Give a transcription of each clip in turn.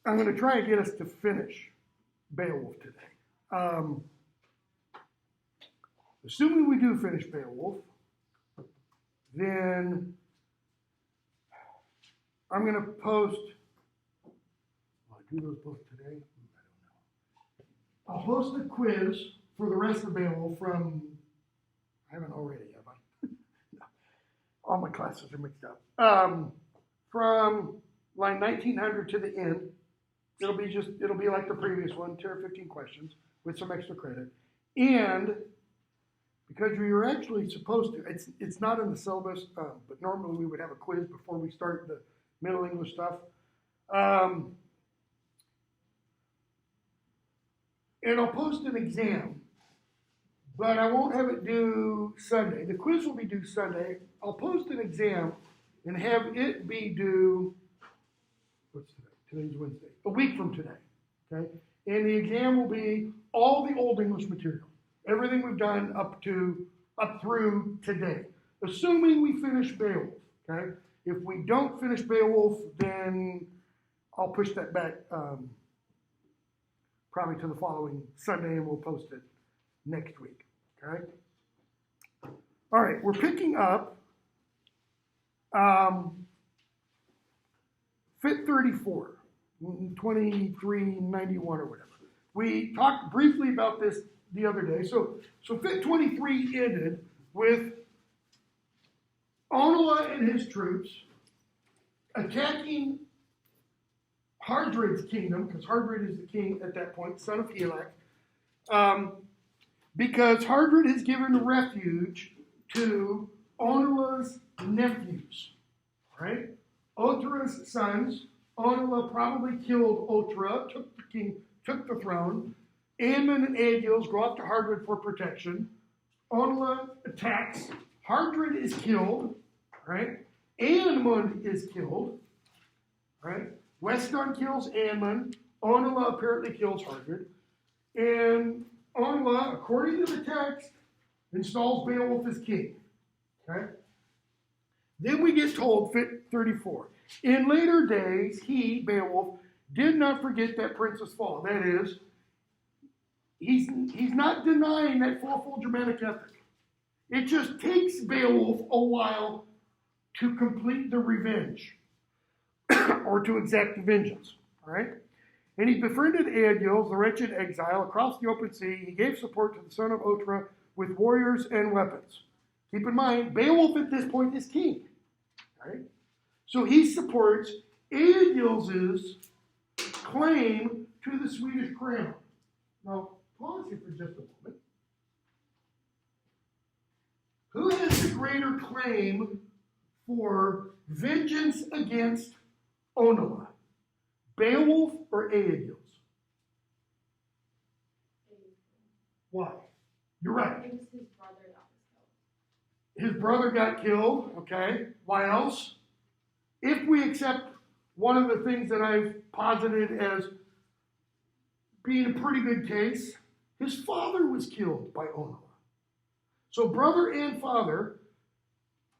I'm going to try and get us to finish Beowulf today. Assuming we do finish Beowulf, then I'm going to post. Will I do those both today? I don't know. I'll post a quiz for the rest of Beowulf from. I haven't already, have I? No. All my classes are mixed up. From line 1900 to the end. It'll be like the previous one, 10 or 15 questions with some extra credit. And because we were actually supposed to, it's not in the syllabus, but normally we would have a quiz before we start the Middle English stuff. And I'll post an exam, but I won't have it due Sunday. The quiz will be due Sunday. I'll post an exam and have it be due, what's today? Today's Wednesday. A week from today, okay? And the exam will be all the Old English material. Everything we've done up through today. Assuming we finish Beowulf, okay? If we don't finish Beowulf, then I'll push that back probably to the following Sunday and we'll post it next week, okay? All right, we're picking up Fit 34. 2391 or whatever. We talked briefly about this the other day. So Fit 23 ended with Onela and his troops attacking Hardred's kingdom, because Hardred is the king at that point, son of Helak, because Hardred has given refuge to Onela's nephews, right? Otra's sons. Onela probably killed Otra, took the throne. Aemon and Aegils go up to Hardred for protection. Onela attacks. Hardred is killed, right? Aemon is killed, right? Weston kills Aemon. Onela apparently kills Hardred. And Onela, according to the text, installs Beowulf as king, okay? Then we get told, Fit 34. In later days, he, Beowulf, did not forget that Princess Fall. That is, he's not denying that fourfold Germanic ethic. It just takes Beowulf a while to complete the revenge or to exact the vengeance. All right? And he befriended Aegils, the wretched exile, across the open sea. He gave support to the son of Otra with warriors and weapons. Keep in mind, Beowulf at this point is king. Right? So he supports Aegils' claim to the Swedish crown. Now, pause here for just a moment. Who has the greater claim for vengeance against Onela? Beowulf or Aegils? Why? You're right. His brother got killed, okay. Why else? If we accept one of the things that I've posited as being a pretty good case, his father was killed by Onela. So brother and father,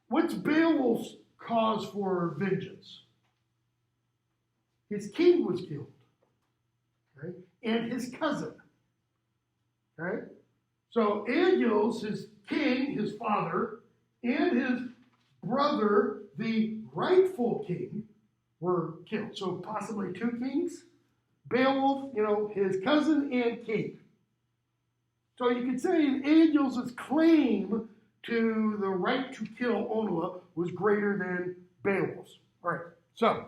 what's Beowulf's cause for vengeance? His king was killed, okay, and his cousin, okay. So Aegils, his king, his father, and his brother, the rightful king, were killed. So possibly two kings. Beowulf, his cousin and king. So you could say Aegils' claim to the right to kill Onela was greater than Beowulf's. All right, so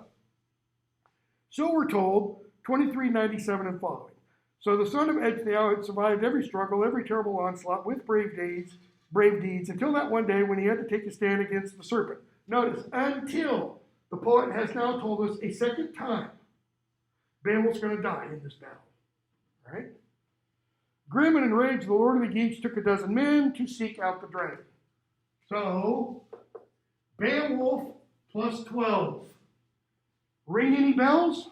we're told, 2397 and following. So the son of Ecgtheow had survived every struggle, every terrible onslaught with brave deeds, until that one day when he had to take a stand against the serpent. Notice, until the poet has now told us a second time, Beowulf's going to die in this battle. All right? Grim and enraged, the Lord of the Geats took 12 men to seek out the dragon. So, Beowulf plus 12. Ring any bells?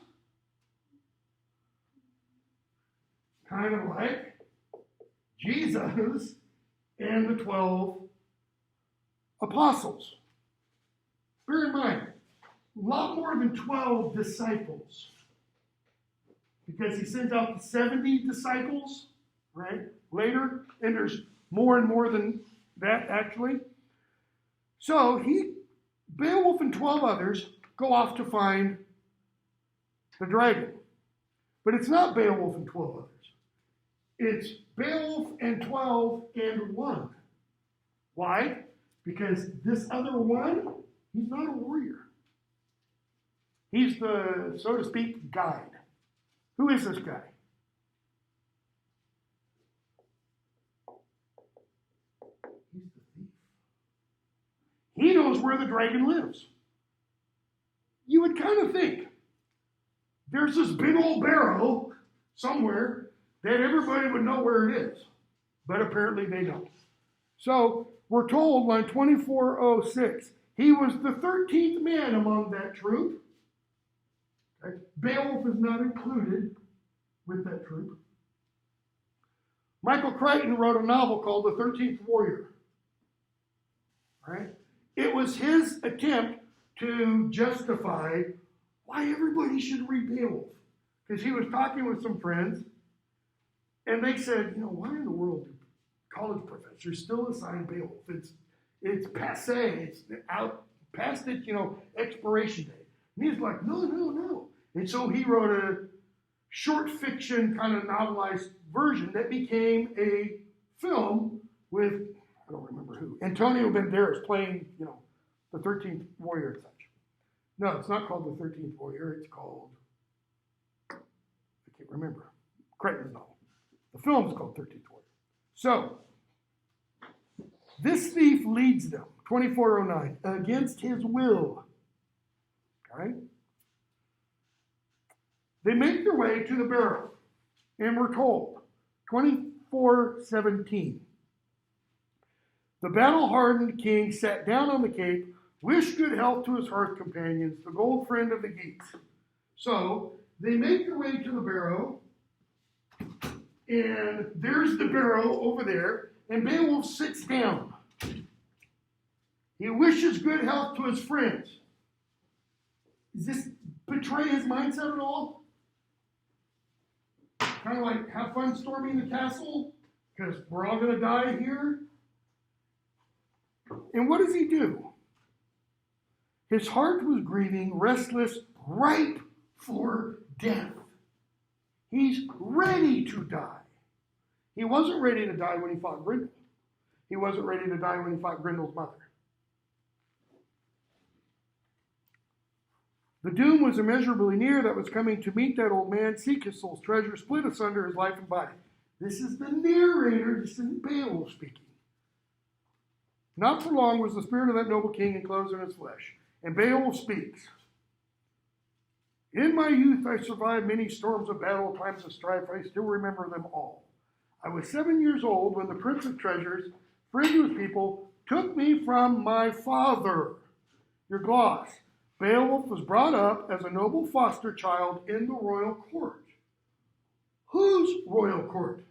Kind of like Jesus and the 12 apostles. Bear in mind, a lot more than 12 disciples. because he sends out the 70 disciples, right, later, and there's more and more than that, actually. So Beowulf and 12 others go off to find the dragon. But it's not Beowulf and 12 others. It's Beowulf and 12 and 1. Why? Because this other one, he's not a warrior. He's the, so to speak, guide. Who is this guy? He's the thief. He knows where the dragon lives. You would kind of think there's this big old barrow somewhere that everybody would know where it is. But apparently they don't. So we're told, line 2406, he was the 13th man among that troop. Okay. Beowulf is not included with that troop. Michael Crichton wrote a novel called The 13th Warrior. Right? It was his attempt to justify why everybody should read Beowulf. Because he was talking with some friends, and they said, why in the world do college professors still assign Beowulf? It's passé, it's out past its, expiration date. And he's like, no. And so he wrote a short fiction kind of novelized version that became a film with, I don't remember who, Antonio Banderas playing, the 13th Warrior and such. No, it's not called The 13th Warrior. It's called, I can't remember, Crichton's novel. The film is called 13th Warrior. So, this thief leads them, 2409, against his will. All right? They make their way to the barrow, and we're told, 2417, the battle-hardened king sat down on the cape, wished good health to his hearth companions, the gold friend of the geeks. So they make their way to the barrow, and there's the barrow over there, and Beowulf sits down. He wishes good health to his friends. Does this betray his mindset at all? Kind of like, have fun storming the castle, because we're all going to die here. And what does he do? His heart was grieving, restless, ripe for death. He's ready to die. He wasn't ready to die when he fought Grendel. He wasn't ready to die when he fought Grendel's mother. The doom was immeasurably near that was coming to meet that old man, seek his soul's treasure, split asunder his life and body. This is the narrator, this isn't Beowulf speaking. Not for long was the spirit of that noble king enclosed in his flesh. And Beowulf speaks. In my youth I survived many storms of battle, times of strife. I still remember them all. I was 7 years old when the Prince of Treasures, friend to his people, took me from my father. Your gloss. Beowulf was brought up as a noble foster child in the royal court. Whose royal court?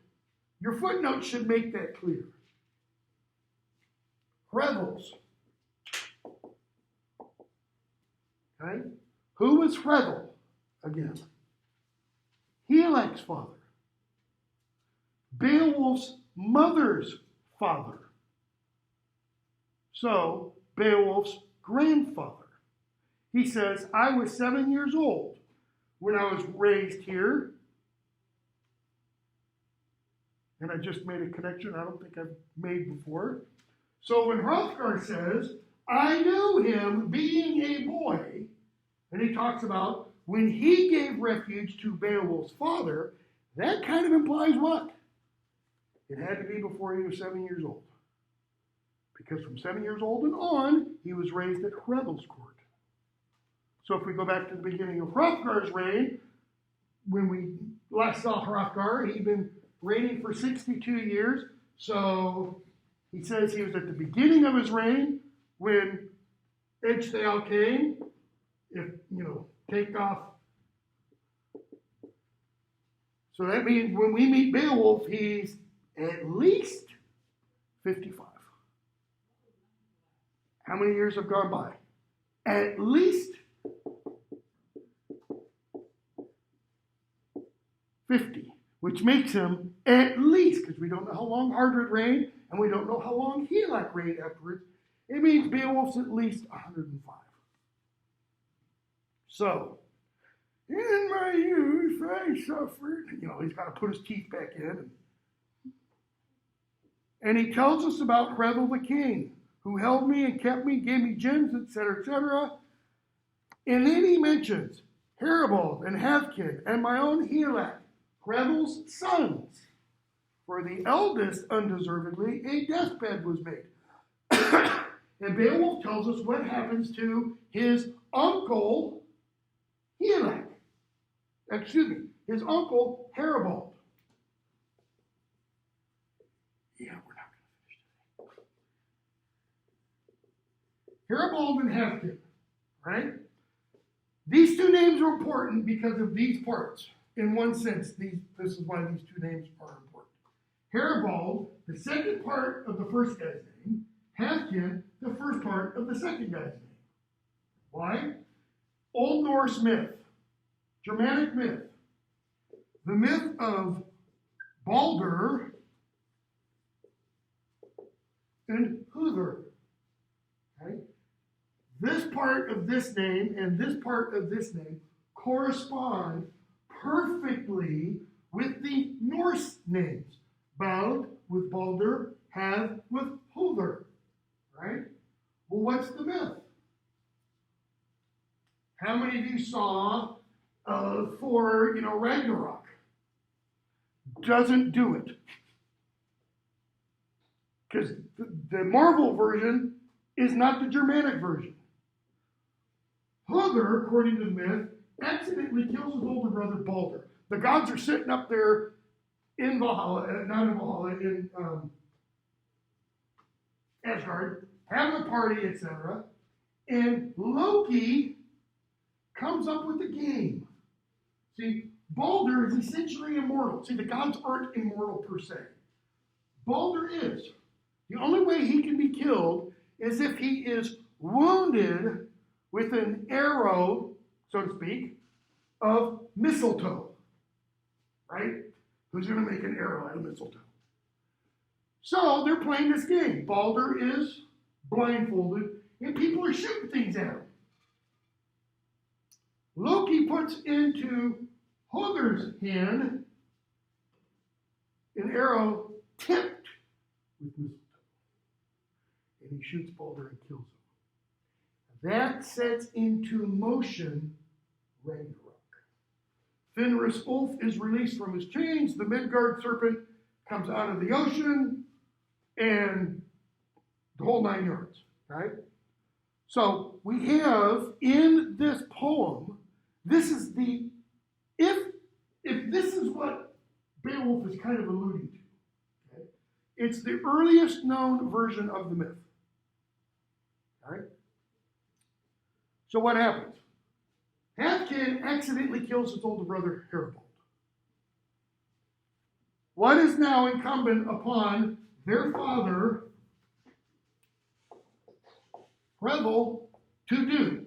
Your footnote should make that clear. Hrethels. Okay? Who was Hrethel? Again. Helak's father. Beowulf's mother's father. So, Beowulf's grandfather. He says, I was 7 years old when I was raised here. And I just made a connection I don't think I've made before. So when Hrothgar says, I knew him being a boy, and he talks about when he gave refuge to Beowulf's father, that kind of implies what? It had to be before he was 7 years old. Because from 7 years old and on, he was raised at Hrethel's court. So if we go back to the beginning of Hrothgar's reign, when we last saw Hrothgar, he'd been reigning for 62 years. So he says he was at the beginning of his reign when Ecgtheow came. Take off. So that means when we meet Beowulf, he's at least 55. How many years have gone by? At least 50, which makes him at least, because we don't know how long Hardred reigned, and we don't know how long Helak reigned afterwards, it means Beowulf's at least 105. So, in my youth I suffered. He's got to put his teeth back in. And he tells us about Hrethel the king, who held me and kept me, gave me gems, etc., etc. And then he mentions Heribald and Havkin and my own Helak, Hrethel's sons. For the eldest, undeservedly, a deathbed was made. And Beowulf tells us what happens to his uncle Helak. His uncle Heribald. Yeah, we're not going to finish today. Heribald and Havkin, right? These two names are important because of these parts. In one sense, this is why these two names are important. Heribald, the second part of the first guy's name. Havkin, the first part of the second guy's name. Why? Old Norse myth, Germanic myth, the myth of Balder and Huther. Right? This part of this name and this part of this name correspond perfectly with the Norse names. Bald with Balder, Have with Huther. Right? Well, what's the myth? How many of you saw Thor, Ragnarok? Doesn't do it. Because the Marvel version is not the Germanic version. Huther, according to the myth, accidentally kills his older brother Balder. The gods are sitting up there in Valhalla, not in Valhalla, in Asgard, having a party, etc. And Loki comes up with a game. See, Balder is essentially immortal. See, the gods aren't immortal per se. Balder is. The only way he can be killed is if he is wounded with an arrow, so to speak, of mistletoe. Right? Who's going to make an arrow out of mistletoe? So they're playing this game. Balder is blindfolded, and people are shooting things at him. Loki puts into Huther's hand an arrow tipped with mistletoe. And he shoots Balder and kills him. That sets into motion Ragnarok. Fenris Ulf is released from his chains. The Midgard serpent comes out of the ocean, and the whole 9 yards, right? So we have in this poem, this is the, if this is what Beowulf is kind of alluding to, okay? It's the earliest known version of the myth, right? So what happens? Havkin accidentally kills his older brother Heribald. What is now incumbent upon their father, Hrethel, to do?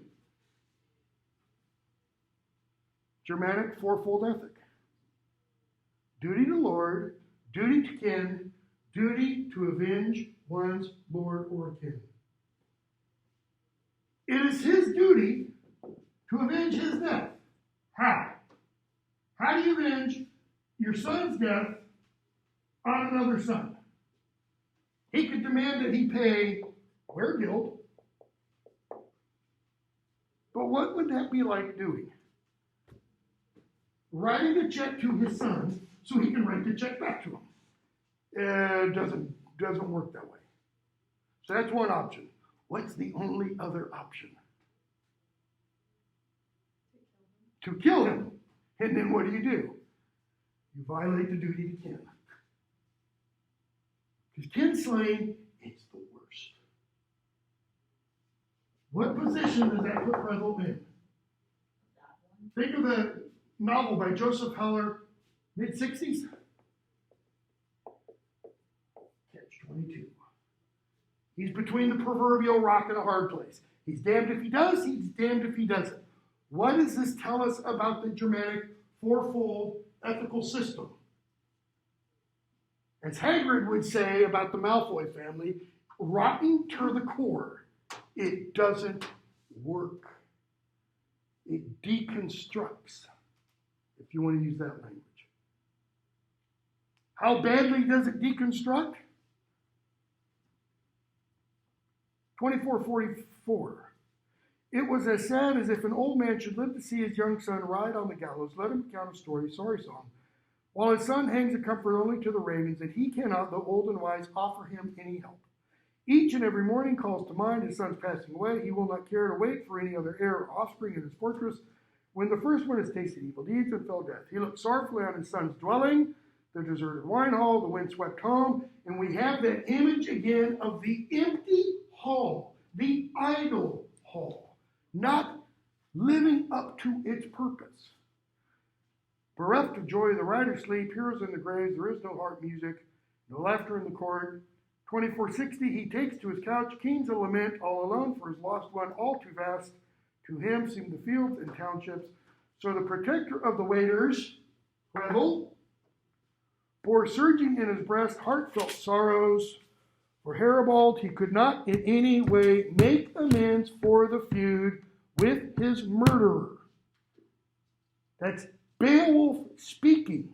Germanic fourfold ethic. Duty to Lord, duty to kin, duty to avenge one's lord or kin. It is his duty to avenge his death. How? How do you avenge your son's death on another son? He could demand that he pay weregild, but what would that be like doing? Writing a check to his son so he can write the check back to him. It doesn't work that way. So that's one option. What's the only other option? To kill him. And then what do? You violate the duty to kin. Because kin slaying, it's the worst. What position does that put Hrethel in? Think of the novel by Joseph Heller, mid-60s. Catch-22. He's between the proverbial rock and a hard place. He's damned if he does, he's damned if he doesn't. What does this tell us about the Germanic fourfold ethical system. As Hagrid would say about the Malfoy family, rotten to the core. It doesn't work. It deconstructs, if you want to use that language. How badly does it deconstruct? 2444. It was as sad as if an old man should live to see his young son ride on the gallows. Let him count a story, sorry song. While his son hangs a comfort only to the ravens, that he cannot, though old and wise, offer him any help. Each and every morning calls to mind his son's passing away. He will not care to wait for any other heir or offspring in his fortress. When the first one has tasted evil deeds and fell death, he looked sorrowfully on his son's dwelling, the deserted wine hall, the wind-swept home, and we have that image again of the empty hall, the idle hall, not living up to its purpose. Bereft of joy, the riders sleep, heroes in the graves, there is no heart music, no laughter in the court. 2460, he takes to his couch, keens a lament, all alone for his lost one, all too vast. To him seem the fields and townships. So the protector of the waiters, Revel, bore surging in his breast heartfelt sorrows. For Haribald, he could not in any way make amends for the feud with his murderer. That's Beowulf speaking.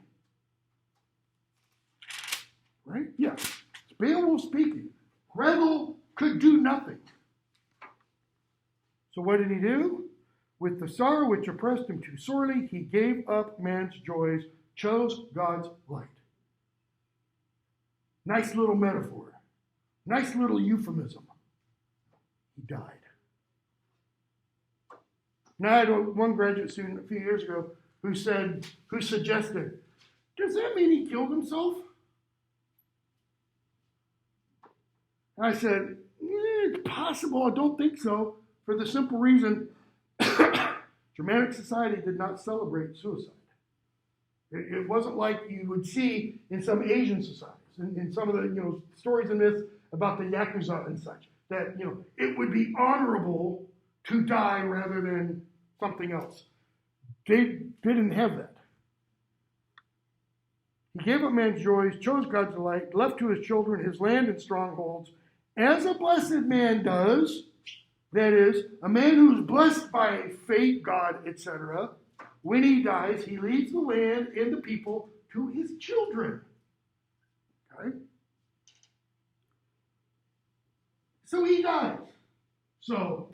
Right? Yeah. It's Beowulf speaking. Revel could do nothing. So what did he do? With the sorrow which oppressed him too sorely, he gave up man's joys, chose God's light. Nice little metaphor. Nice little euphemism. He died. Now, I had one graduate student a few years ago who suggested, does that mean he killed himself? And I said, it's possible. I don't think so. For the simple reason, Germanic society did not celebrate suicide. It wasn't like you would see in some Asian societies, in some of the stories and myths about the Yakuza and such, that it would be honorable to die rather than something else. They didn't have that. He gave up man's joys, chose God's delight, left to his children his land and strongholds, as a blessed man does. That is, a man who's blessed by fate, God, etc. When he dies, he leaves the land and the people to his children. Okay? So he dies. So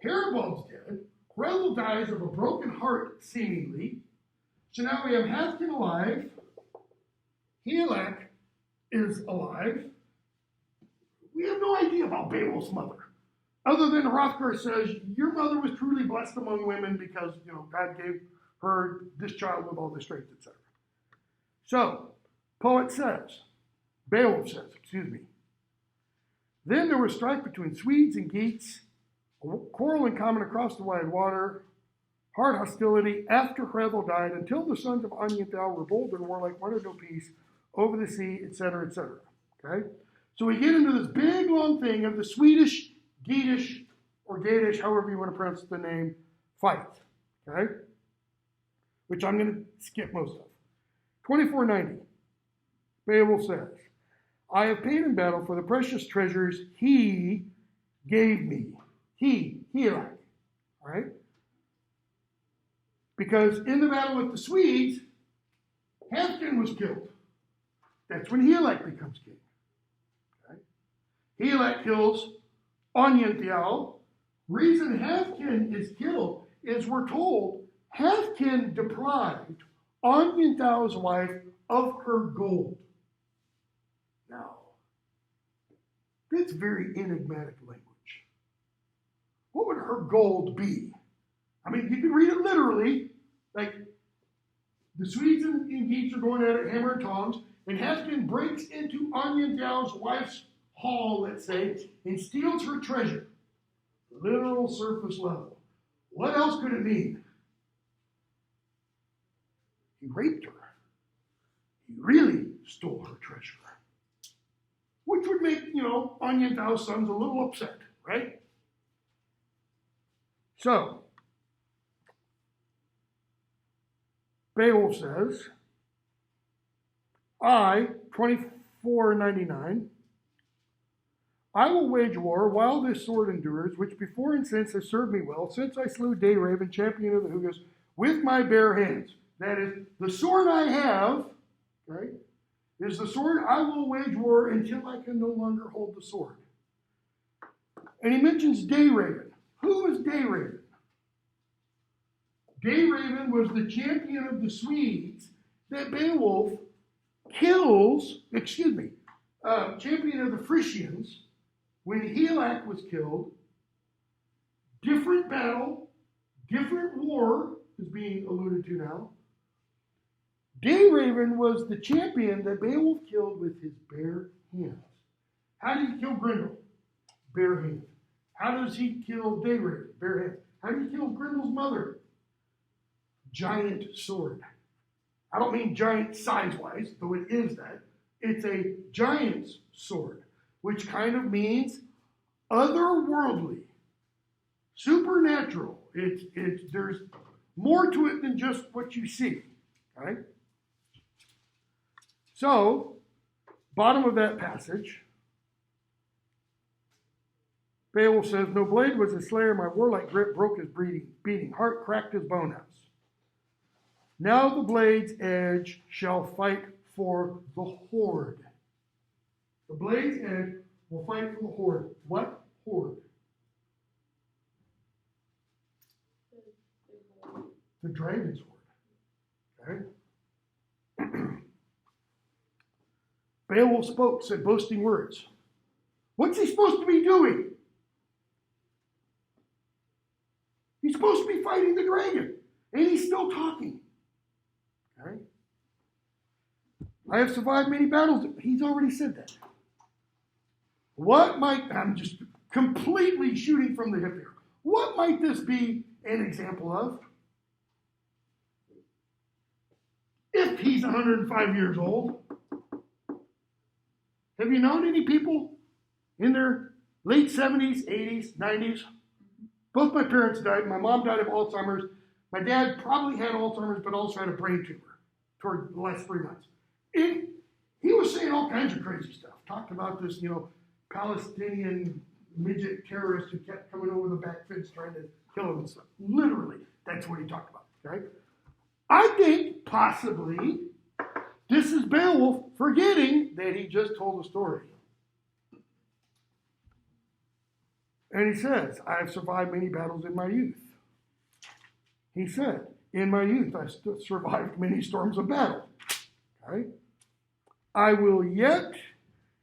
Haribald's dead. Revel dies of a broken heart, seemingly. So now we have Hathkin alive. Helak is alive. We have no idea about Beowulf's mother. Other than Hrothgar says, your mother was truly blessed among women because, God gave her this child with all this strength, etc. So, poet says, Beowulf says, then there was strife between Swedes and Geats, a quarrel in common across the wide water, hard hostility after Hrethel died, until the sons of Anyanthal were bold and warlike, wanted no peace, over the sea, etc., etc. Okay? So we get into this big, long thing of the Swedish, Geatish, or Gatish, however you want to pronounce the name, fight. Okay? Which I'm going to skip most of. 2490. Beowulf says, I have paid in battle for the precious treasures he gave me. Helak. All right? Because in the battle with the Swedes, Hathkin was killed. That's when Helak becomes king. Okay? Helak kills Onyantial. Reason Hathkin is killed is we're told Hathkin deprived Onyantial's wife of her gold. Now, that's very enigmatic language. What would her gold be? I mean, you can read it literally, like the Swedes and Geats are going at it hammer and tongs, and Hathkin breaks into Onyantial's wife's hall, let's say, and steals her treasure. Literal surface level. What else could it mean? He raped her. He really stole her treasure. Which would make, Onyantial's sons a little upset, right? So, Beowulf says, I, 24:99, I will wage war while this sword endures, which before and since has served me well, since I slew Dayraven, champion of the Hugas, with my bare hands. That is, the sword I have, right, is the sword I will wage war until I can no longer hold the sword. And he mentions Dayraven. Who is Dayraven? Dayraven was the champion of the Swedes that Beowulf kills, champion of the Frisians, when Helak was killed. Different battle, different war is being alluded to now. Dayraven was the champion that Beowulf killed with his bare hands. How did he kill Grendel? Bare hand. How does he kill Dayraven? Bare hand. How did he kill Grendel's mother? Giant sword. I don't mean giant size-wise, though it is that. It's a giant's sword, which kind of means otherworldly, supernatural. There's more to it than just what you see, right? So, bottom of that passage, Beowulf says, no blade was his slayer, my warlike grip broke his beating heart, cracked his bone house. Now the blade's edge shall fight for the horde. The blade's edge will fight for the horde. What horde? The dragon's horde. Okay? Beowulf spoke, said boasting words. What's he supposed to be doing? He's supposed to be fighting the dragon, and he's still talking. Okay? I have survived many battles. He's already said that. I'm just completely shooting from the hip here. What might this be an example of? If he's 105 years old, have you known any people in their late 70s, 80s, 90s? Both my parents died. My mom died of Alzheimer's. My dad probably had Alzheimer's, but also had a brain tumor toward the last 3 months. And he was saying all kinds of crazy stuff. Talked about this, Palestinian midget terrorist who kept coming over the back fence trying to kill him and stuff. Literally, that's what he talked about, right? I think possibly this is Beowulf forgetting that he just told a story. And he says, I have survived many battles in my youth. He said, in my youth, I survived many storms of battle. Okay? I will yet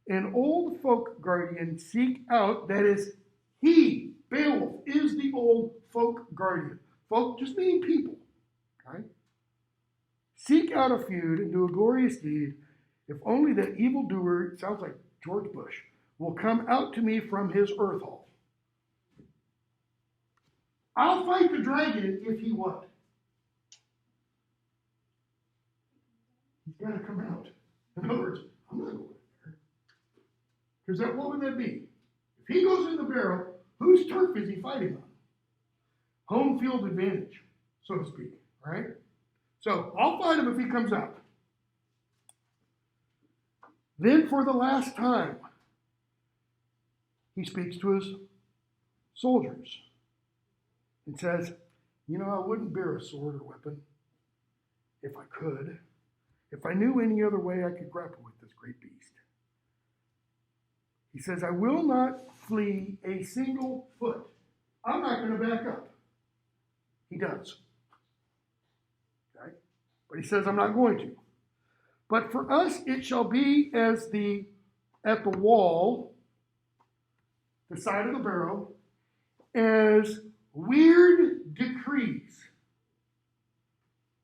an old folk guardian seek out, that is, he, Beowulf, is the old folk guardian. Folk just meaning people. Okay? Seek out a feud and do a glorious deed, if only that evildoer, it sounds like George Bush, will come out to me from his earth hall. I'll fight the dragon if he what? He's got to come out. In other words, I'm not going there. Because what would that be? If he goes in the barrel, whose turf is he fighting on? Home field advantage, so to speak, right? So I'll fight him if he comes out. Then for the last time, he speaks to his soldiers and says, I wouldn't bear a sword or weapon if I could. If I knew any other way I could grapple with this great beast. He says, I will not flee a single foot. I'm not going to back up. He does. Okay? But he says, I'm not going to. But for us, it shall be as at the wall, the side of the barrow, as weird decrees.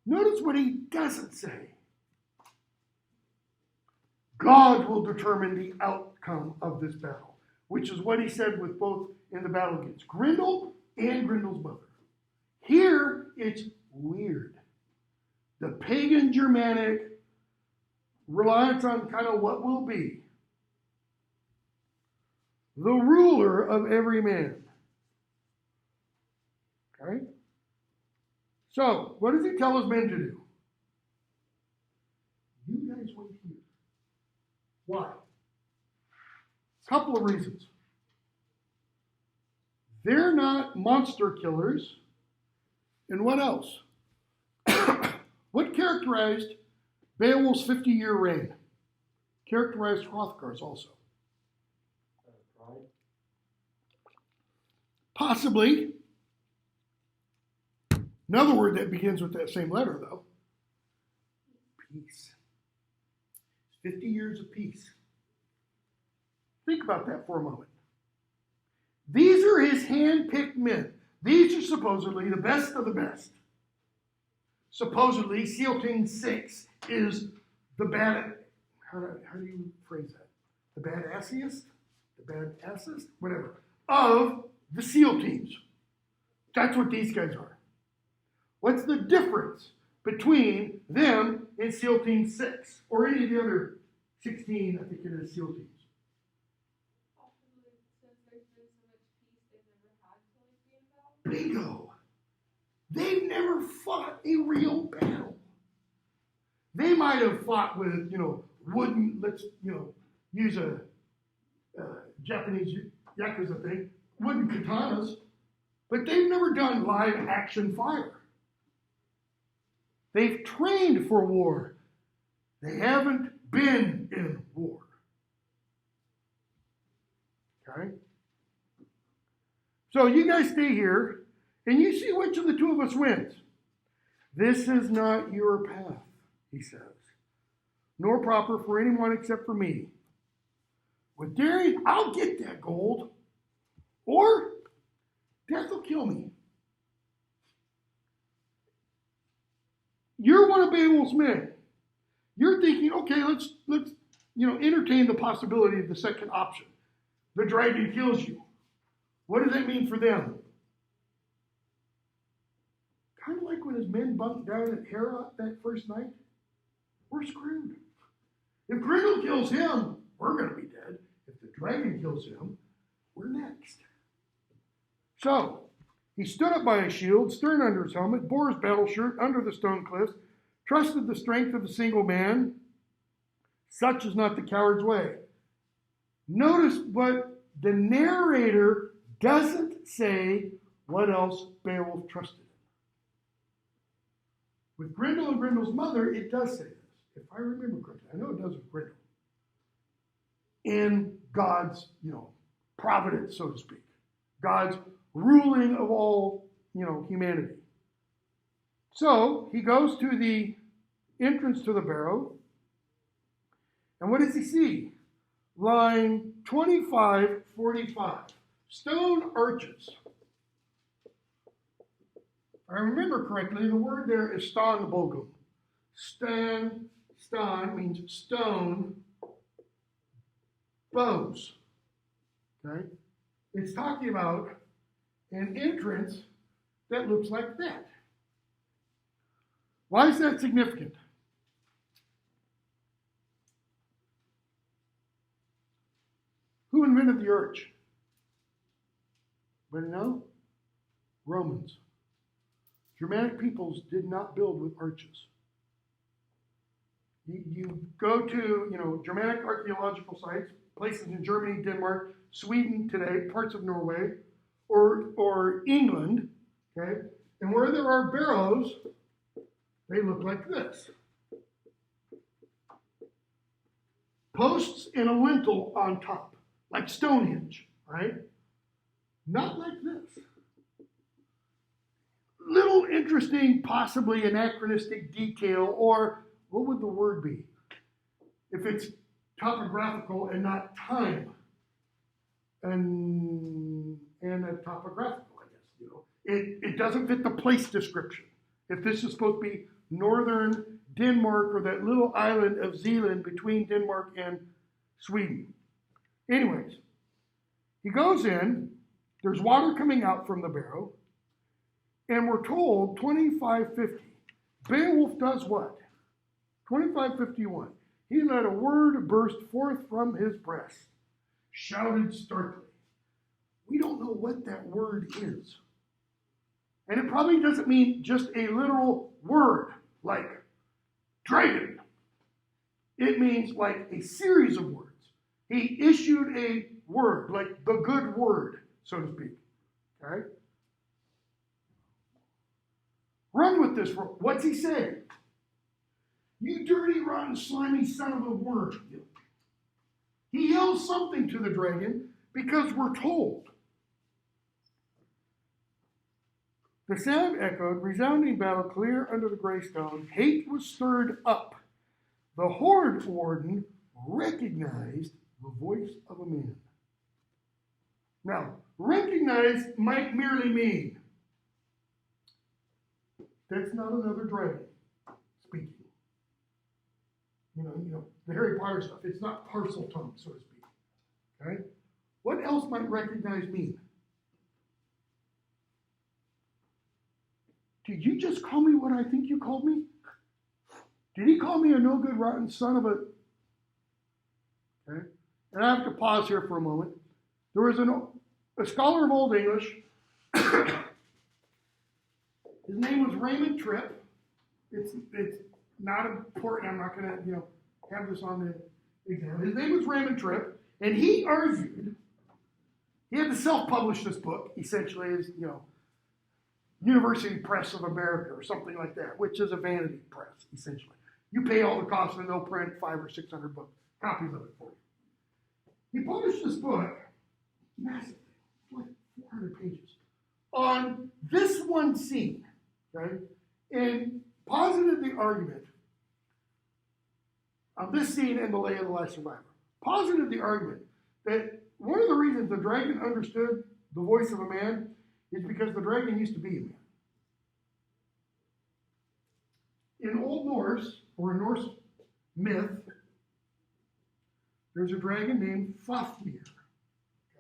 Notice what he doesn't say. God will determine the outcome of this battle, which is what he said with both in the battle against Grendel and Grendel's mother. Here, it's weird. The pagan Germanic reliance on kind of what will be. The ruler of every man. Okay? So, what does he tell his men to do? You guys wait here. Why? Couple of reasons. They're not monster killers. And what else? What characterized Beowulf's 50-year reign? Characterized Hrothgar's also. Pride. Possibly. Another word that begins with that same letter, though. Peace. 50 years of peace. Think about that for a moment. These are his hand-picked men. These are supposedly the best of the best. Supposedly, SEAL Team 6 is the bad, how do you phrase that? The badassiest? The badassest? Whatever. Of the SEAL teams. That's what these guys are. What's the difference between them and SEAL Team 6? Or any of the other 16, I think it is, SEAL teams? Bingo. They've never fought a real battle. They might have fought with, wooden, let's, use a Japanese Yakuza thing, wooden katanas, but they've never done live action fire. They've trained for war. They haven't been in war. Okay? So you guys stay here, and you see which of the two of us wins. This is not your path, he says, nor proper for anyone except for me. With daring, I'll get that gold, or death will kill me. You're one of Beowulf's men. You're thinking, okay, let's entertain the possibility of the second option. The dragon kills you. What does that mean for them? Kind of like when his men bunked down at Herat that first night. We're screwed. If Grendel kills him, we're going to be dead. If the dragon kills him, we're next. So, he stood up by his shield, stern under his helmet, bore his battle shirt under the stone cliffs, trusted the strength of a single man. Such is not the coward's way. Notice what the narrator doesn't say what else Beowulf trusted in. With Grendel and Grendel's mother, it does say this. If I remember correctly, I know it does with Grendel. In God's, providence, so to speak. God's ruling of all, humanity. So, he goes to the entrance to the barrow. And what does he see? Line 2545. Stone arches. If I remember correctly, the word there is stanbogum. Stan means stone, bows. Okay? It's talking about an entrance that looks like that. Why is that significant? Who invented the arch? Anybody know? Romans. Germanic peoples did not build with arches. You go to, Germanic archaeological sites, places in Germany, Denmark, Sweden today, parts of Norway, or England, okay? And where there are barrows, they look like this. Posts and a lintel on top, like Stonehenge, right? Not like this. Little interesting, possibly anachronistic detail, or what would the word be? If it's topographical and not time. And a topographical, I guess, It doesn't fit the place description. If this is supposed to be northern Denmark or that little island of Zealand between Denmark and Sweden. Anyways, he goes in, there's water coming out from the barrow, and we're told 2550. Beowulf does what? 2551. He let a word burst forth from his breast, shouted starkly. We don't know what that word is. And it probably doesn't mean just a literal word like dragon. It means like a series of words. He issued a word, like the good word, so to speak. Okay? Run with this. What's he saying? You dirty, rotten, slimy son of a worm. He yells something to the dragon because we're told. The sound echoed, resounding battle clear under the gray stone. Hate was stirred up. The horde warden recognized the voice of a man. Now, recognize might merely mean that's not another dragon speaking. You know, the Harry Potter stuff, it's not parcel tongue, so to speak. Okay? What else might recognize mean? Did you just call me what I think you called me? Did he call me a no good, rotten son of a... Okay? And I have to pause here for a moment. There was a scholar of Old English. His name was Raymond Tripp. It's not important. I'm not going to have this on the exam. His name was Raymond Tripp, and he argued. He had to self-publish this book, essentially, as University Press of America or something like that, which is a vanity press, essentially. You pay all the costs and they'll print 500 or 600 copies of it for you. He published this book, massive, like 400 pages, on this one scene, okay, and posited the argument of this scene and the lay of the last survivor. Posited the argument that one of the reasons the dragon understood the voice of a man is because the dragon used to be a man. In Old Norse, or in Norse myth, there's a dragon named Fafnir.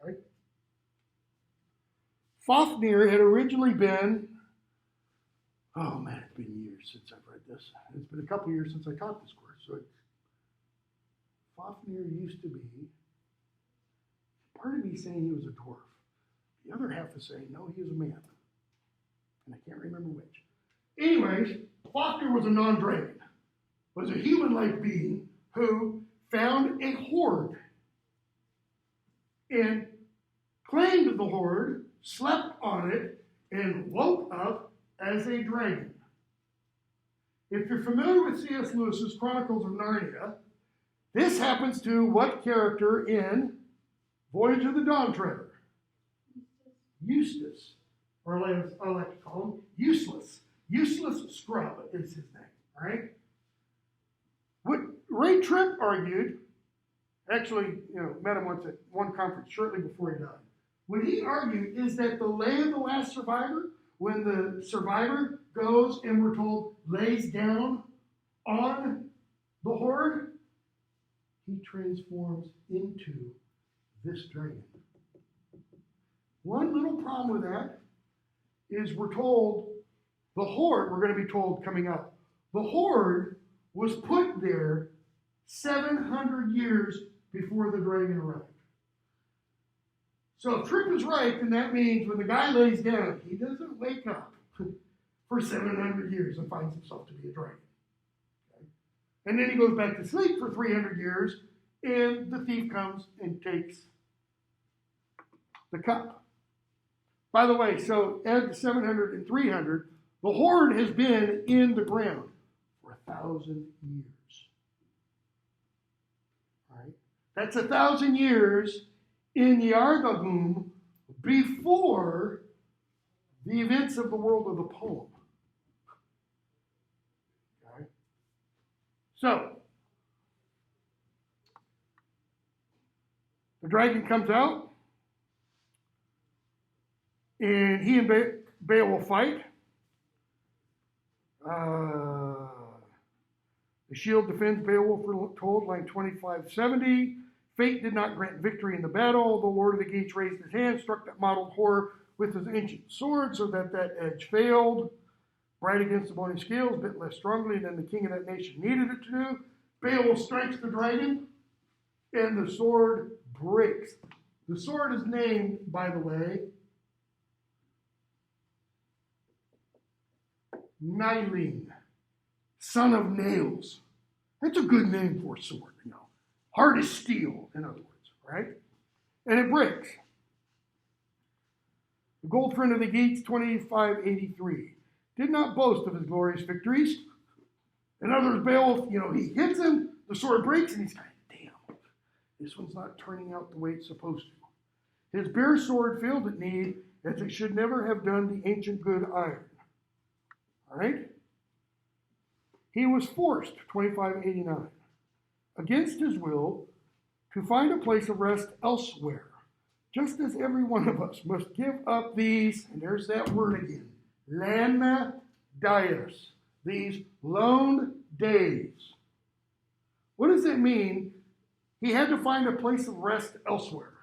Okay? Fafnir had originally been, oh man, it's been years since I've read this. It's been a couple years since I taught this course. So Fafnir used to be, part of me saying he was a dwarf. The other half is saying, no, he was a man. And I can't remember which. Anyways, Fafnir was a non-dragon, was a human-like being who found a hoard and claimed the hoard, slept on it, and woke up as a dragon. If you're familiar with C.S. Lewis's Chronicles of Narnia, this happens to what character in Voyage of the Dawn Treader? Eustace, or I like to call him Useless. Useless Scrub is his name, all right? What Ray Tripp argued, actually, met him once at one conference shortly before he died. What he argued is that the lay of the last survivor, when the survivor goes and we're told lays down on the horde, he transforms into this dragon. One little problem with that is we're told the horde, we're going to be told coming up, the horde was put there 700 years before the dragon arrived. So if Tripp is right, then that means when the guy lays down, he doesn't wake up for 700 years and finds himself to be a dragon. Okay? And then he goes back to sleep for 300 years, and the thief comes and takes the cup. By the way, so add the 700 and 300, the horde has been in the ground for 1,000 years. All right? That's 1,000 years in Yargagum before the events of the world of the poem. Okay? So, the dragon comes out, and he and Beowulf fight. The shield defends Beowulf, we're told, line 2570. Fate did not grant victory in the battle. The Lord of the Gates raised his hand, struck that mottled whore with his ancient sword, so that edge failed. Bright against the bony scales, bit less strongly than the king of that nation needed it to do. Beowulf strikes the dragon, and the sword breaks. The sword is named, by the way, Nylene, son of nails. That's a good name for a sword, you know. Hard as steel, in other words, right? And it breaks. The gold friend of the Geats, 2583, did not boast of his glorious victories. In others, Beowulf, you know, he hits him, the sword breaks, and he's kind of, damn, this one's not turning out the way it's supposed to. His bare sword failed at need, as it should never have done the ancient good iron. All right? He was forced, 2589, against his will, to find a place of rest elsewhere, just as every one of us must give up these, and there's that word again, lana dias, these lone days. What does it mean? He had to find a place of rest elsewhere.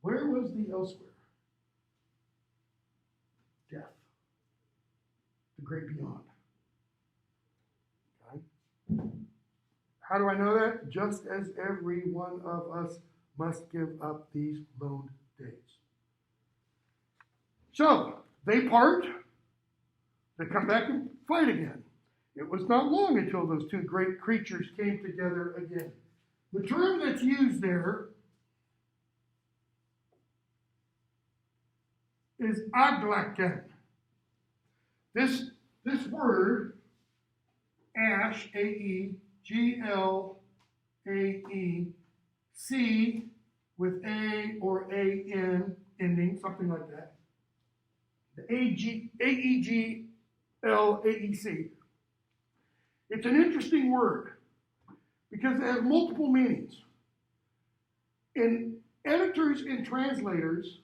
Where was the elsewhere? Death. The great beyond. Okay? How do I know that? Just as every one of us must give up these lone days. So, they part. They come back and fight again. It was not long until those two great creatures came together again. The term that's used there is aglaken. This word, ash, A-E-G-L-A-E-C, with A or A-N ending, something like that. The A-E-G-L-A-E-C. It's an interesting word because it has multiple meanings. And editors and translators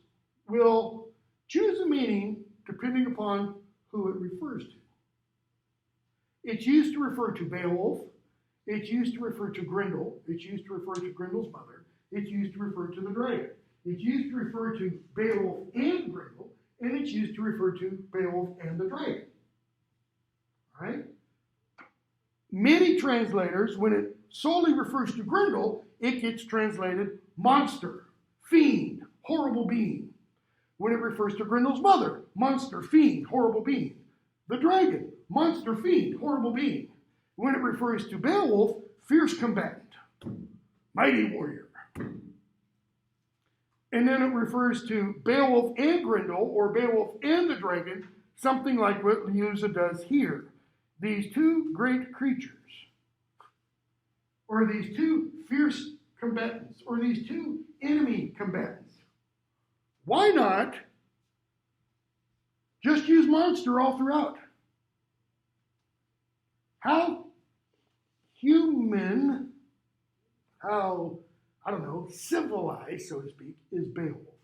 will choose a meaning depending upon who it refers to. It's used to refer to Beowulf. It's used to refer to Grendel. It's used to refer to Grendel's mother. It's used to refer to the dragon. It's used to refer to Beowulf and Grendel. And it's used to refer to Beowulf and the dragon. All right? Many translators, when it solely refers to Grendel, it gets translated monster, fiend, horrible being. When it refers to Grendel's mother, monster, fiend, horrible being. The dragon, monster, fiend, horrible being. When it refers to Beowulf, fierce combatant, mighty warrior. And then it refers to Beowulf and Grendel, or Beowulf and the dragon, something like what Liuza does here. These two great creatures, or these two fierce combatants, or these two enemy combatants. Why not just use monster all throughout? How human, how, I don't know, civilized, so to speak, is Beowulf?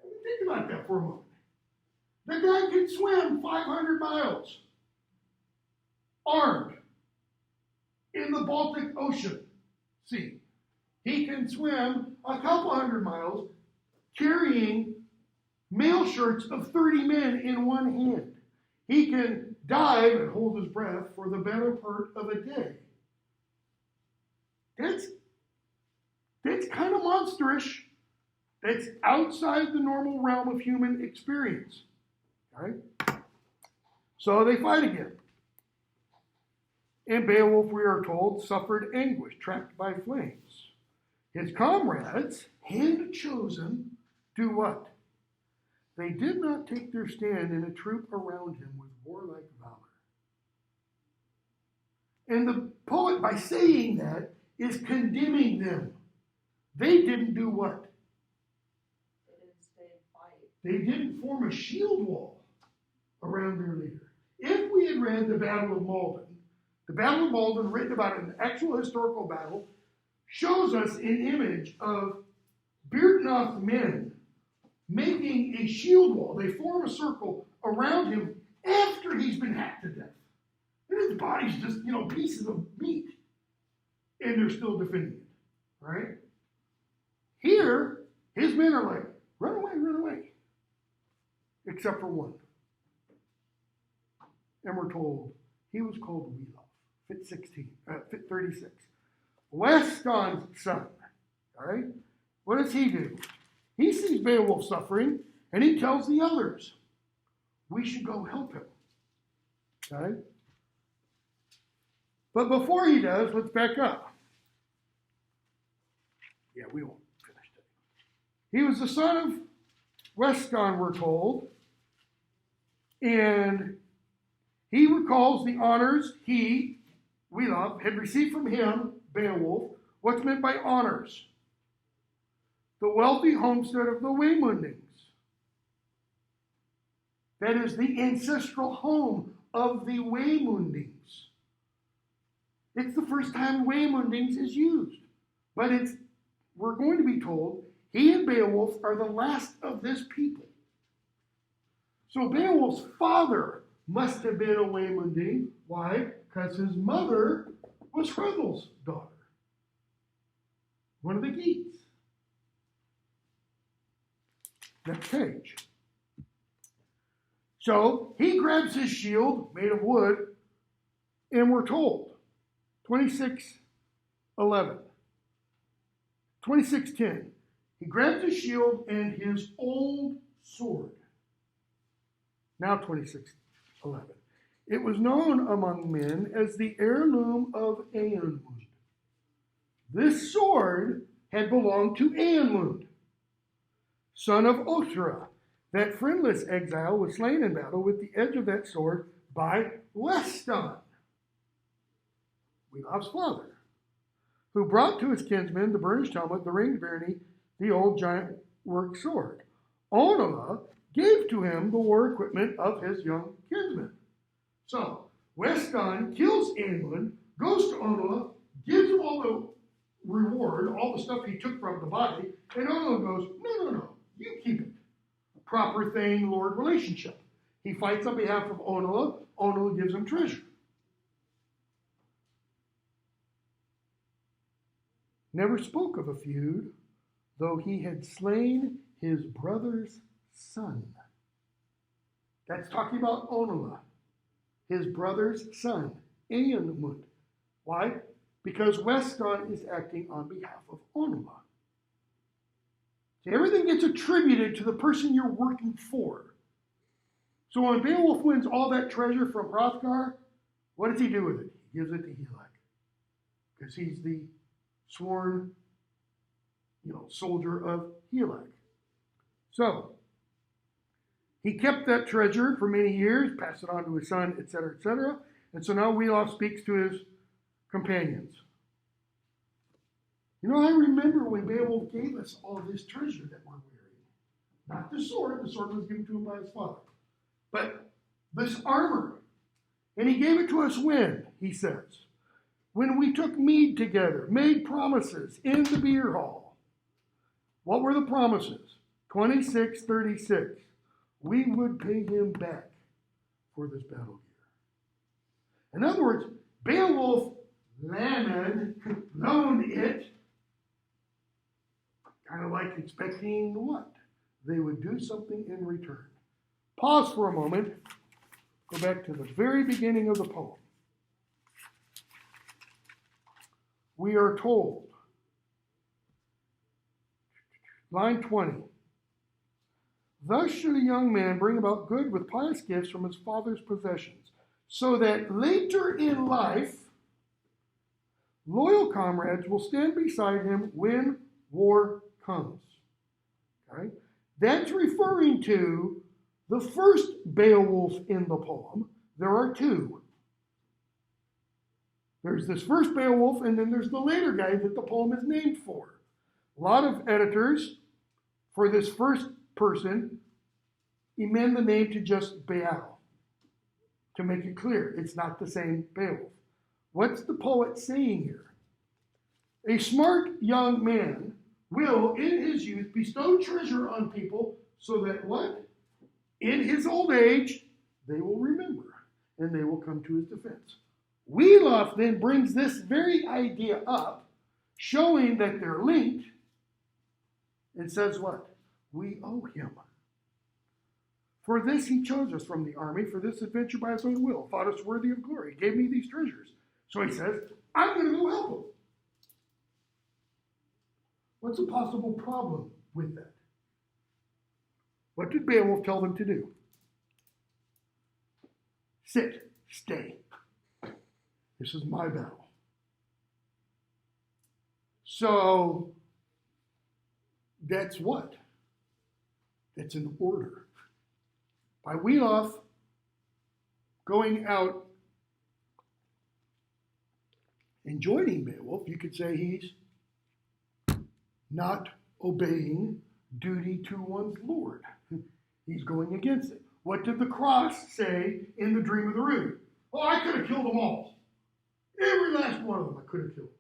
Think about that for a moment. The guy can swim 500 miles, armed, in the Baltic Ocean Sea. He can swim a couple hundred miles, carrying mail shirts of 30 men in one hand. He can dive and hold his breath for the better part of a day. That's kind of monsterish. That's outside the normal realm of human experience. All right? So they fight again. And Beowulf, we are told, suffered anguish, trapped by flames. His comrades, hand-chosen, do what? They did not take their stand in a troop around him with warlike valor. And the poet, by saying that, is condemning them. They didn't do what? They didn't stay and fight. They didn't form a shield wall around their leader. If we had read the Battle of Maldon, written about an actual historical battle, shows us an image of bearded men making a shield wall. They form a circle around him after he's been hacked to death. And his body's just, pieces of meat. And they're still defending it. Right? Here, his men are like, run away, run away. Except for one. And we're told he was called Wheelock, fit 36. Weston's son. All right? What does he do? He sees Beowulf suffering, And he tells the others, we should go help him. Okay? But before he does, let's back up. Yeah, we won't finish that. He was the son of Weston, we're told. And he recalls the honors we love, had received from him, Beowulf. What's meant by honors? The wealthy homestead of the Waymundings. That is the ancestral home of the Waymundings. It's the first time Waymundings is used. But we're going to be told he and Beowulf are the last of this people. So Beowulf's father must have been a Waymunding. Why? Because his mother was Hruthul's daughter. One of the Geats. Next page. So he grabs his shield, made of wood, and we're told, 26:11, 26:10, he grabs his shield and his old sword. Now 26:11. It was known among men as the heirloom of Eonmund. This sword had belonged to Eonmund, son of Othra. That friendless exile was slain in battle with the edge of that sword by Weston, Weloff's father, who brought to his kinsmen the burnished helmet, the ringed byrnie, the old giant work sword. Onola gave to him the war equipment of his young kinsman. So, Weston kills Eonmund, goes to Onola, gives him all the reward, all the stuff he took from the body, and Onola goes, no, you keep it. Proper Thane-Lord relationship. He fights on behalf of Onola. Onola gives him treasure. Never spoke of a feud, though he had slain his brother's son. That's talking about Onola, his brother's son, Eonmund. Why? Because Weston is acting on behalf of Onola. See, everything gets attributed to the person you're working for. So when Beowulf wins all that treasure from Hrothgar, what does he do with it? He gives it to Helac. Because he's the sworn, soldier of Helac. So, he kept that treasure for many years, passed it on to his son, etc., etc. And so now Weloff speaks to his companions. I remember when Beowulf gave us all this treasure that we're wearing. Not the sword was given to him by his father. But this armor. And he gave it to us when, he says, when we took mead together, made promises in the beer hall. What were the promises? 26:36. We would pay him back for this battle gear. In other words, Beowulf loaned it, kind of like expecting what? They would do something in return. Pause for a moment. Go back to the very beginning of the poem. We are told, line 20, thus should a young man bring about good with pious gifts from his father's possessions, so that later in life, loyal comrades will stand beside him when war comes. Okay? That's referring to the first Beowulf in the poem. There are two. There's this first Beowulf, and then there's the later guy that the poem is named for. A lot of editors, for this first person, amend the name to just Beal, to make it clear it's not the same Beowulf. What's the poet saying here? A smart young man will, in his youth, bestow treasure on people so that what? In his old age, they will remember and they will come to his defense. Weloff then brings this very idea up, showing that they're linked, and says what? We owe him. For this he chose us from the army, for this adventure by his own will, thought us worthy of glory, gave me these treasures. So he says, I'm going to go help him. What's a possible problem with that? What did Beowulf tell them to do? Sit, stay. This is my battle. So that's what? That's an order. By Wheeloff going out and joining Beowulf, you could say he's not obeying duty to one's lord. He's going against it. What did the cross say in the Dream of the Rood? Oh, I could have killed them all. Every last one of them I could have killed.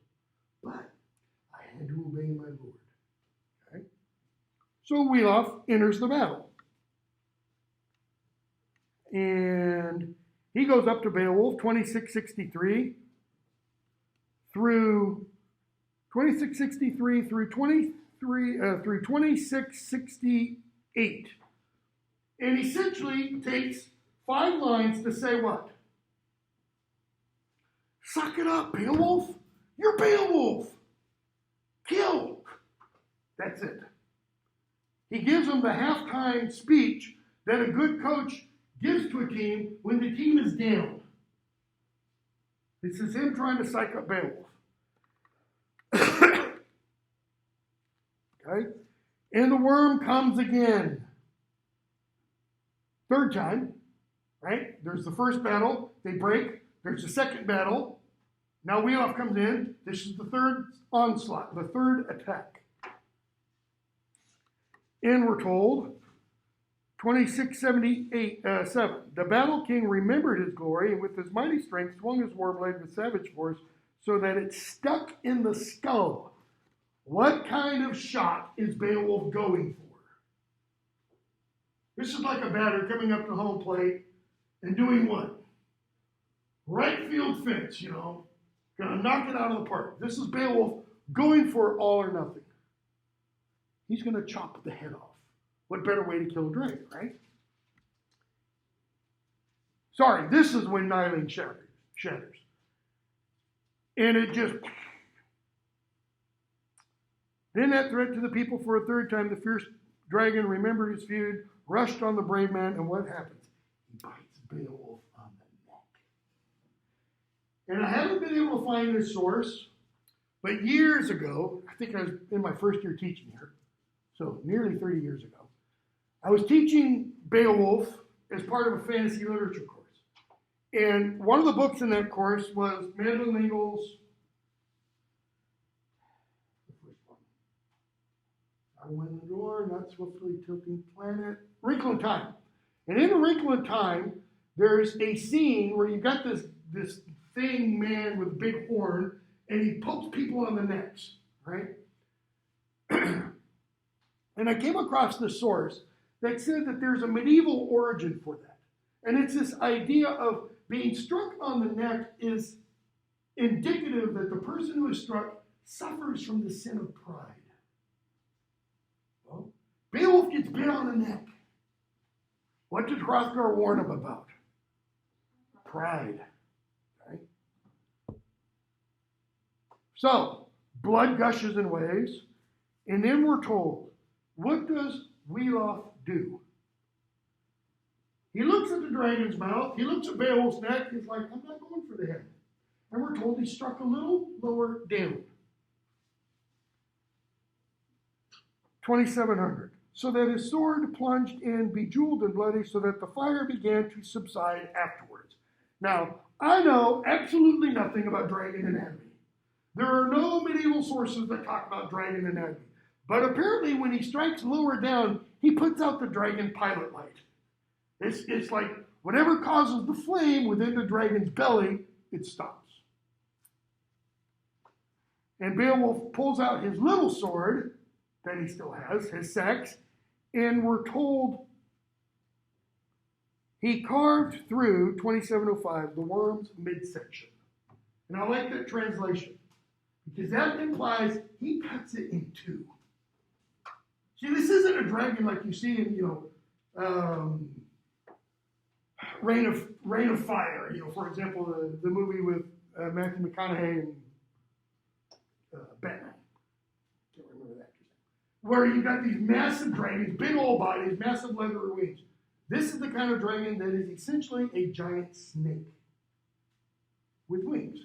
But I had to obey my lord. Okay? So Wheeloff enters the battle. And he goes up to Beowulf, 2663 through 2663 through 2668. And essentially takes 5 lines to say what? Suck it up, Beowulf. You're Beowulf. Kill. That's it. He gives them the halftime speech that a good coach gives to a team when the team is down. This is him trying to psych up Beowulf. Okay? And the worm comes again. 3rd time, right? There's the first battle. They break. There's the second battle. Now Wheeloff comes in. This is the 3rd onslaught, the 3rd attack. And we're told, 2678-7, the battle king remembered his glory and with his mighty strength swung his war blade with savage force so that it stuck in the skull. What kind of shot is Beowulf going for? This is like a batter coming up to home plate and doing what? Right field fence, Gonna knock it out of the park. This is Beowulf going for all or nothing. He's gonna chop the head off. What better way to kill a dragon, right? Sorry, this is when Nylene shatters. And it just... Then that threat to the people for a 3rd time, the fierce dragon remembered his feud, rushed on the brave man, and what happens? He bites Beowulf on the neck. And I haven't been able to find this source, but years ago, I think I was in my first year teaching here, so nearly 30 years ago, I was teaching Beowulf as part of a fantasy literature course. And one of the books in that course was Madeline L'Engle's I Win the Door, Not Swiftly Tilting Planet, Wrinkle in Time. And in A Wrinkle in Time, there's a scene where you've got this thing man with a big horn, and he pokes people on the necks, right? And I came across this source that said that there's a medieval origin for that. And it's this idea of being struck on the neck is indicative that the person who is struck suffers from the sin of pride. Well, Beowulf gets bit on the neck. What did Hrothgar warn him about? Pride. Okay? So, blood gushes in waves, and then we're told, what does Wheeloff do? He looks at the dragon's mouth, he looks at Beowulf's neck, he's like, I'm not going for the head. And we're told he struck a little lower down. 2700. So that his sword plunged in, bejeweled and bloody, so that the fire began to subside afterwards. Now, I know absolutely nothing about dragon anatomy. There are no medieval sources that talk about dragon anatomy. But apparently when he strikes lower down, he puts out the dragon pilot light. It's like whatever causes the flame within the dragon's belly, it stops. And Beowulf pulls out his little sword that he still has, his sex, and we're told he carved through 2705 the worm's midsection. And I like that translation because that implies he cuts it in 2. See, this isn't a dragon like you see in, Reign of Fire. For example, the movie with Matthew McConaughey and Batman. Can't remember that. where you've got these massive dragons, big old bodies, massive leathery wings. This is the kind of dragon that is essentially a giant snake with wings.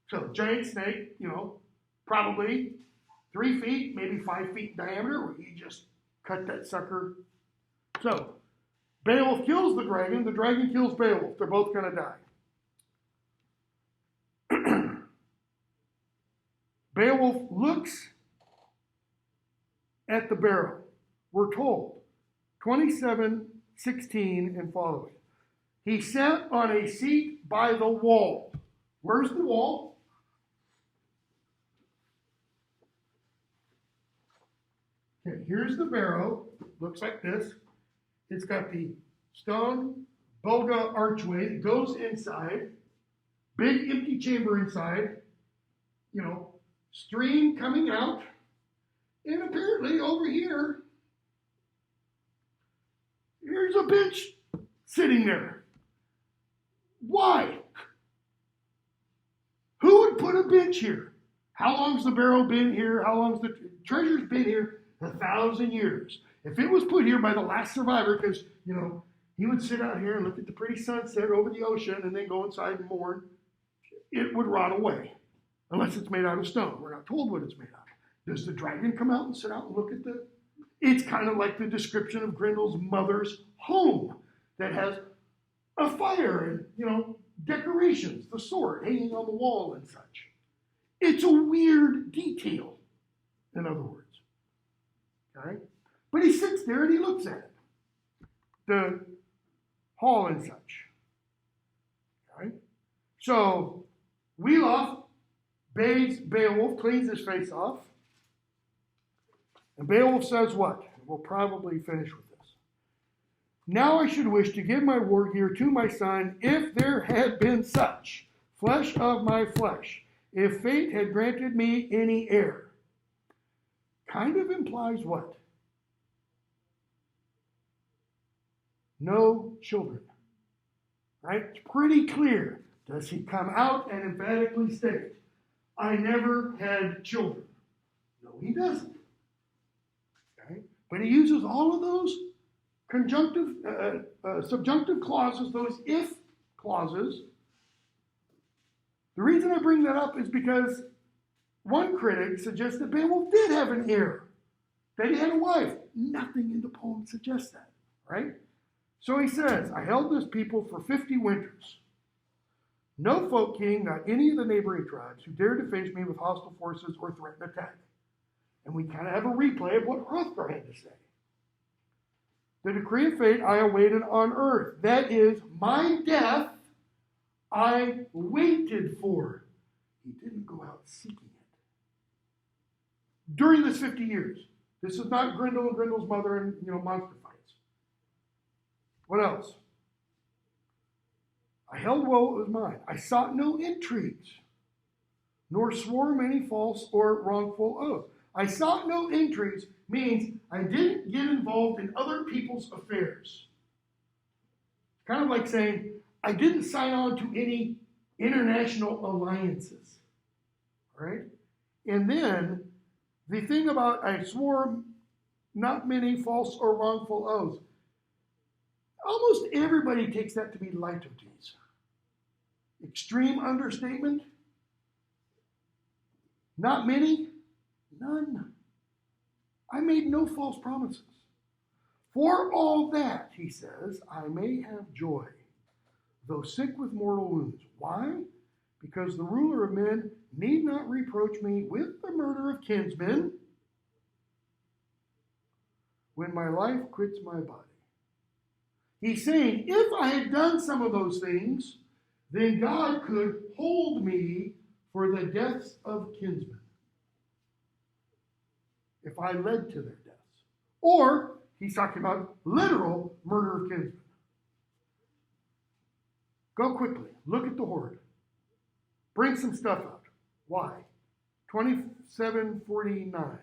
So, giant snake, probably 3 feet, maybe 5 feet diameter, where you just cut that sucker. So, Beowulf kills the dragon kills Beowulf. They're both going to die. Beowulf looks at the barrow. We're told, 27:16 and following. He sat on a seat by the wall. Where's the wall? Okay, here's the barrow. Looks like this. It's got the stone Boga archway that goes inside. Big empty chamber inside. Stream coming out. And apparently over here, here's a bench sitting there. Why? Who would put a bench here? How long's the barrow been here? How long's the treasure's been here? 1,000 years. If it was put here by the last survivor, because, he would sit out here and look at the pretty sunset over the ocean and then go inside and mourn, it would rot away. Unless it's made out of stone. We're not told what it's made out of. Does the dragon come out and sit out and look at the... It's kind of like the description of Grendel's mother's home that has a fire and, decorations, the sword hanging on the wall and such. It's a weird detail, in other words. Okay? But he sits there and he looks at it. The hall and such. Okay? So, Wheeloff bathes Beowulf, cleans his face off. And Beowulf says what? We'll probably finish with this. Now I should wish to give my war gear to my son, if there had been such, flesh of my flesh, if fate had granted me any heir. Kind of implies what? No children. Right? It's pretty clear. Does he come out and emphatically state, I never had children? No, he doesn't. Okay? But he uses all of those subjunctive clauses, those if clauses. The reason I bring that up is because one critic suggests that Beowulf did have an heir, that he had a wife. Nothing in the poem suggests that, right? So he says, I held this people for 50 winters. No folk king, not any of the neighboring tribes, who dared to face me with hostile forces or threaten attack. And we kind of have a replay of what Hrothgar had to say. The decree of fate I awaited on earth. That is, my death I waited for. He didn't go out seeking it. During this 50 years. This is not Grendel and Grendel's mother and, monster fights. What else? I held well what was mine. I sought no intrigues, nor swore many false or wrongful oaths. I sought no intrigues means I didn't get involved in other people's affairs. Kind of like saying, I didn't sign on to any international alliances. All right? And then, the thing about I swore not many false or wrongful oaths, almost everybody takes that to be litotes. Extreme understatement. Not many. None. I made no false promises. For all that, he says, I may have joy, though sick with mortal wounds. Why? Because the ruler of men need not reproach me with the murder of kinsmen when my life quits my body. He's saying, if I had done some of those things, then God could hold me for the deaths of kinsmen. If I led to their deaths. Or, he's talking about literal murder of kinsmen. Go quickly. Look at the horde. Bring some stuff out. Why? 27:49.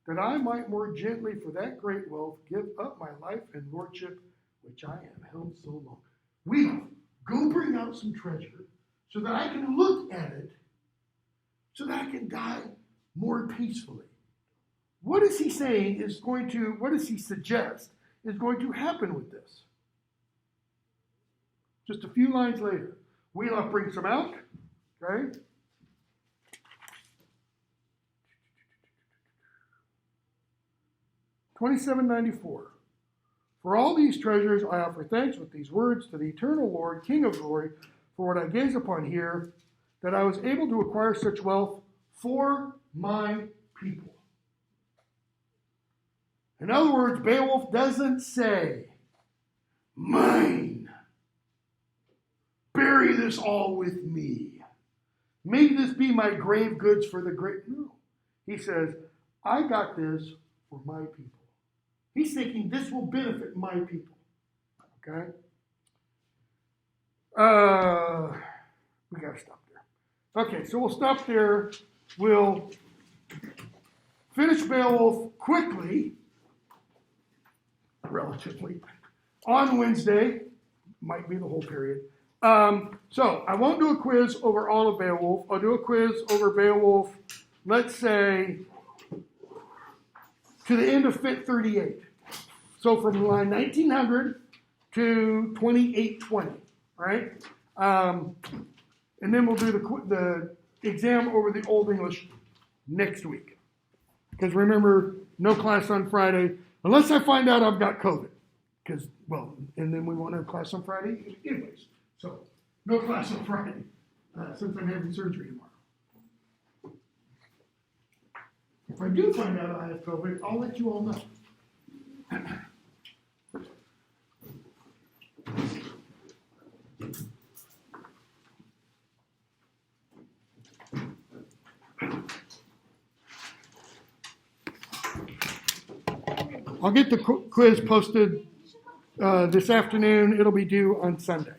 That I might more gently for that great wealth give up my life and lordship which I have held so long. Wheeloff, go bring out some treasure so that I can look at it, so that I can die more peacefully. What is he saying is going to, what does he suggest is going to happen with this? Just a few lines later. Wheelock brings them out, okay? $27.94. For all these treasures I offer thanks with these words to the eternal Lord, King of glory, for what I gaze upon here, that I was able to acquire such wealth for my people. In other words, Beowulf doesn't say, mine. Bury this all with me. May this be my grave goods for the great. No. He says, I got this for my people. He's thinking this will benefit my people. Okay? We got to stop there. Okay, so we'll stop there. We'll finish Beowulf quickly, relatively, on Wednesday. Might be the whole period. So I won't do a quiz over all of Beowulf. I'll do a quiz over Beowulf, let's say, to the end of Fit 38. So from line 1900 to 2820, right? And then we'll do the exam over the Old English next week. Because remember, no class on Friday, unless I find out I've got COVID. Because, well, and then we won't have class on Friday anyways. So, no class on Friday, since I'm having surgery tomorrow. If I do find out I have COVID, I'll let you all know. I'll get the quiz posted this afternoon. It'll be due on Sunday.